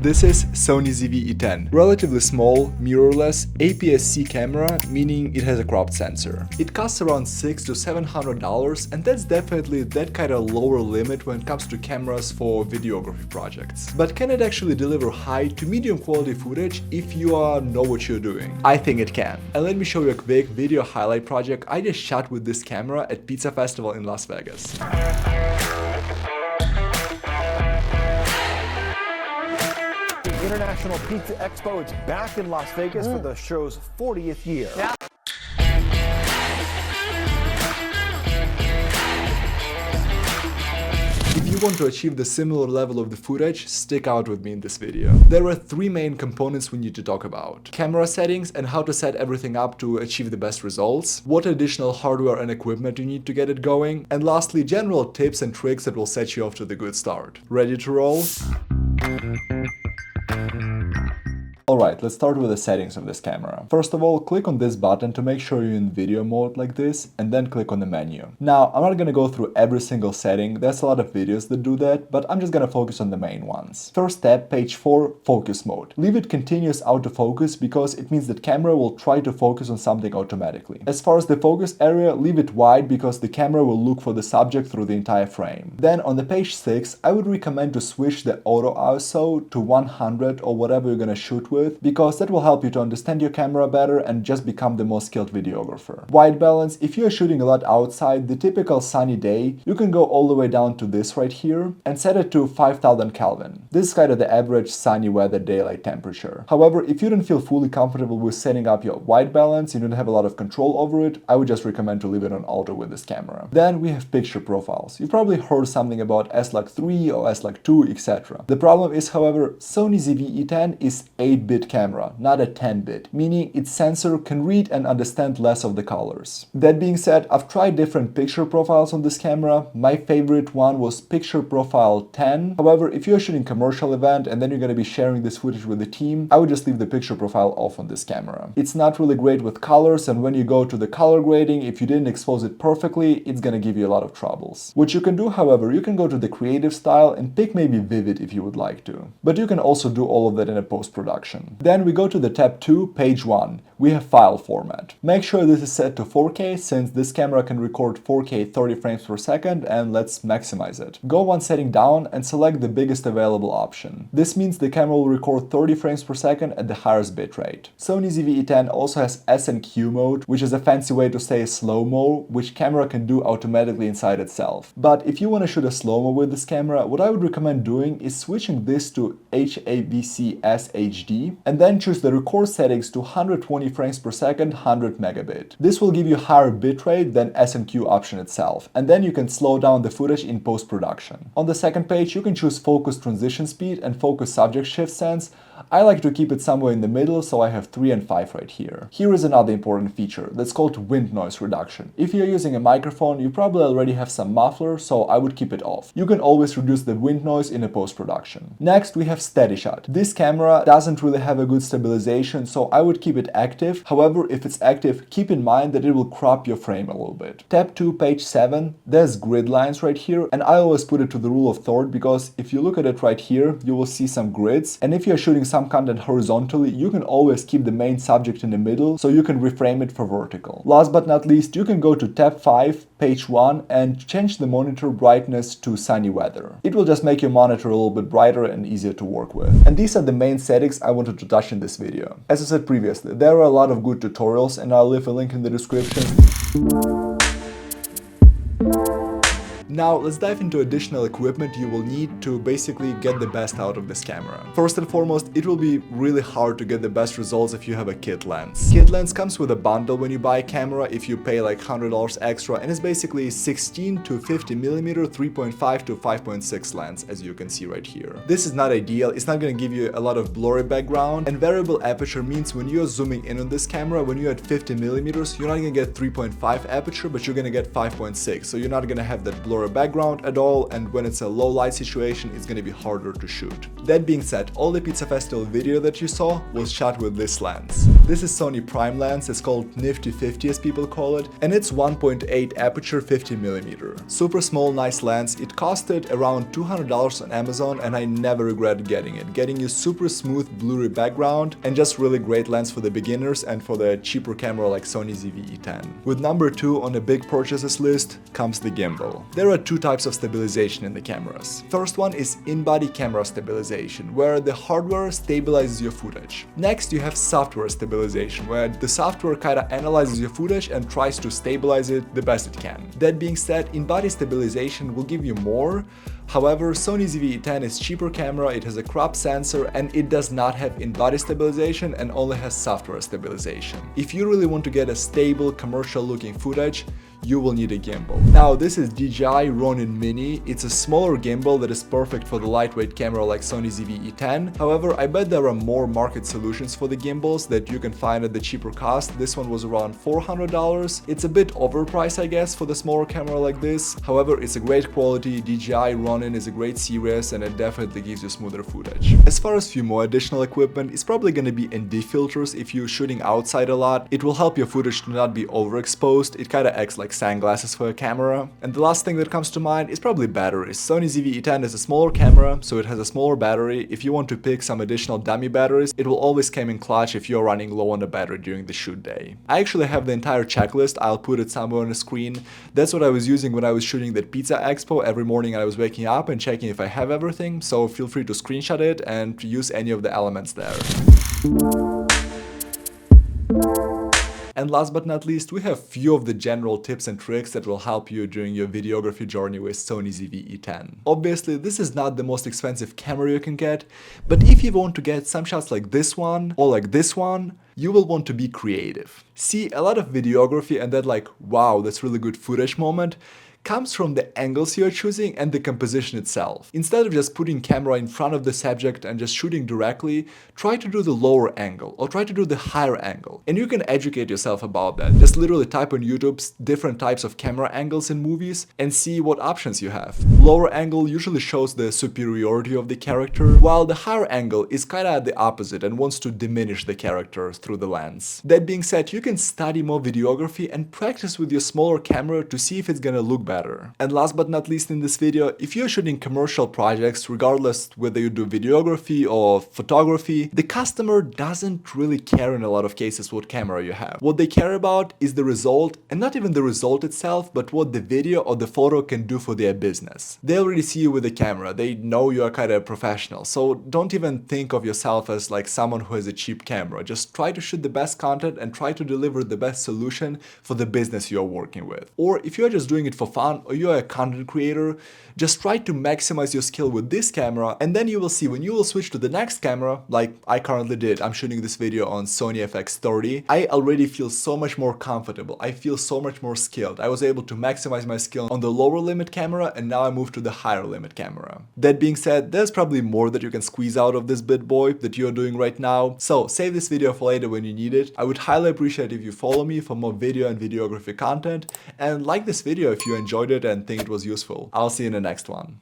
This is Sony ZV E-10, relatively small, mirrorless, APS-C camera, meaning it has a cropped sensor. It costs around $600 to $700, and that's definitely that kind of lower limit when it comes to cameras for videography projects. But can it actually deliver high to medium quality footage if you know what you're doing? I think it can. And let me show you a quick video highlight project I just shot with this camera at Pizza Festival in Las Vegas. International Pizza Expo, it's back in Las Vegas for the show's 40th year. Yeah. If you want to achieve the similar level of the footage, stick out with me in this video. There are three main components we need to talk about: camera settings and how to set everything up to achieve the best results, what additional hardware and equipment you need to get it going, and lastly, general tips and tricks that will set you off to the good start. Ready to roll? Alright, let's start with the settings of this camera. First of all, click on this button to make sure you're in video mode like this, and then click on the menu. Now, I'm not gonna go through every single setting, there's a lot of videos that do that, but I'm just gonna focus on the main ones. First step, page 4, focus mode. Leave it continuous autofocus because it means that camera will try to focus on something automatically. As far as the focus area, leave it wide because the camera will look for the subject through the entire frame. Then on the page 6, I would recommend to switch the auto ISO to 100 or whatever you're gonna shoot with, because that will help you to understand your camera better and just become the most skilled videographer. White balance, if you're shooting a lot outside, the typical sunny day, you can go all the way down to this right here and set it to 5000 Kelvin. This is kind of the average sunny weather daylight temperature. However, if you don't feel fully comfortable with setting up your white balance, you don't have a lot of control over it, I would just recommend to leave it on auto with this camera. Then we have picture profiles. You've probably heard something about S-Log3 or S-Log2, etc. The problem is, however, Sony ZV E-10 is 8-bit camera, not a 10-bit, meaning its sensor can read and understand less of the colors. That being said, I've tried different picture profiles on this camera. My favorite one was picture profile 10. However, if you're shooting commercial event and then you're going to be sharing this footage with the team, I would just leave the picture profile off on this camera. It's not really great with colors, and when you go to the color grading, if you didn't expose it perfectly, it's going to give you a lot of troubles. What you can do, however, you can go to the creative style and pick maybe vivid if you would like to. But you can also do all of that in a post-production. Then we go to the tab 2, page 1. We have file format. Make sure this is set to 4K since this camera can record 4K 30 frames per second, and let's maximize it. Go one setting down and select the biggest available option. This means the camera will record 30 frames per second at the highest bitrate. Sony ZV E-10 also has S&Q mode, which is a fancy way to say slow-mo, which camera can do automatically inside itself. But if you want to shoot a slow-mo with this camera, what I would recommend doing is switching this to HAVC SHD, and then choose the record settings to 120 frames per second, 100 megabit. This will give you higher bitrate than S&Q option itself, and then you can slow down the footage in post-production. On the second page, you can choose focus transition speed and focus subject shift sense. I like to keep it somewhere in the middle, so I have 3 and 5 right here. Here is another important feature that's called wind noise reduction. If you're using a microphone, you probably already have some muffler, so I would keep it off. You can always reduce the wind noise in a post-production. Next, we have steady shot. This camera doesn't really have a good stabilization, so I would keep it active. However, if it's active, keep in mind that it will crop your frame a little bit. Tab 2, page 7, there's grid lines right here, and I always put it to the rule of third because if you look at it right here, you will see some grids, and if you're shooting some content horizontally, you can always keep the main subject in the middle, so you can reframe it for vertical. Last but not least, you can go to tab 5, page 1, and change the monitor brightness to sunny weather. It will just make your monitor a little bit brighter and easier to work with. And these are the main settings I wanted to touch in this video. As I said previously, there are a lot of good tutorials, and I'll leave a link in the description. Now let's dive into additional equipment you will need to basically get the best out of this camera. First and foremost, it will be really hard to get the best results if you have a kit lens. Kit lens comes with a bundle when you buy a camera if you pay like $100 extra, and it's basically 16 to 50 millimeter 3.5 to 5.6 lens, as you can see right here. This is not ideal, it's not going to give you a lot of blurry background, and variable aperture means when you're zooming in on this camera, when you're at 50 millimeters, you're not going to get 3.5 aperture, but you're going to get 5.6, so you're not going to have that blurry background at all, and when it's a low light situation, it's going to be harder to shoot. That being said, all the Pizza Festival video that you saw was shot with this lens. This is Sony prime lens, it's called Nifty 50 as people call it, and it's 1.8 aperture 50mm. Super small, nice lens. It costed around $200 on Amazon and I never regretted getting it. Getting you super smooth blurry background and just really great lens for the beginners and for the cheaper camera like Sony ZV E-10. With number 2 on the big purchases list comes the gimbal. There are two types of stabilization in the cameras. First one is in-body camera stabilization, where the hardware stabilizes your footage. Next you have software stabilization, where the software kinda analyzes your footage and tries to stabilize it the best it can. That being said, in-body stabilization will give you more. However, Sony ZV E-10 is cheaper camera, it has a crop sensor and it does not have in-body stabilization and only has software stabilization. If you really want to get a stable commercial looking footage, you will need a gimbal. Now this is DJI Ronin Mini. It's a smaller gimbal that is perfect for the lightweight camera like Sony ZV E-10. However, I bet there are more market solutions for the gimbals that you can find at the cheaper cost. This one was around $400. It's a bit overpriced, I guess, for the smaller camera like this. However, it's a great quality. DJI Ronin is a great series and it definitely gives you smoother footage. As far as few more additional equipment, it's probably gonna be ND filters if you're shooting outside a lot. It will help your footage to not be overexposed. It kinda acts like sunglasses for a camera. And the last thing that comes to mind is probably batteries. Sony ZV E-10 is a smaller camera, so it has a smaller battery. If you want to pick some additional dummy batteries, it will always come in clutch if you're running low on the battery during the shoot day. I actually have the entire checklist, I'll put it somewhere on the screen. That's what I was using when I was shooting that Pizza Expo. Every morning I was waking up and checking if I have everything, so feel free to screenshot it and use any of the elements there. And last but not least, we have few of the general tips and tricks that will help you during your videography journey with Sony ZV E-10. Obviously, this is not the most expensive camera you can get, but if you want to get some shots like this one or like this one, you will want to be creative. See, a lot of videography and that like, wow, that's really good footage moment comes from the angles you're choosing and the composition itself. Instead of just putting camera in front of the subject and just shooting directly, try to do the lower angle or try to do the higher angle. And you can educate yourself about that. Just literally type on YouTube different types of camera angles in movies and see what options you have. Lower angle usually shows the superiority of the character, while the higher angle is kinda the opposite and wants to diminish the character through the lens. That being said, you can study more videography and practice with your smaller camera to see if it's gonna look better. And last but not least in this video, if you're shooting commercial projects, regardless whether you do videography or photography, the customer doesn't really care in a lot of cases what camera you have. What they care about is the result, and not even the result itself, but what the video or the photo can do for their business. They already see you with the camera, they know you're kind of a professional, so don't even think of yourself as like someone who has a cheap camera. Just try to shoot the best content and try to deliver the best solution for the business you're working with. Or if you're just doing it for fun, or you're a content creator, just try to maximize your skill with this camera, and then you will see when you will switch to the next camera, like I currently did. I'm shooting this video on Sony FX30. I already feel so much more comfortable. I feel so much more skilled. I was able to maximize my skill on the lower limit camera, and now I moved to the higher limit camera. That being said, there's probably more that you can squeeze out of this bit boy that you're doing right now. So save this video for later when you need it. I would highly appreciate if you follow me for more video and videography content, and like this video if you enjoyed it and think it was useful. I'll see you in the next one.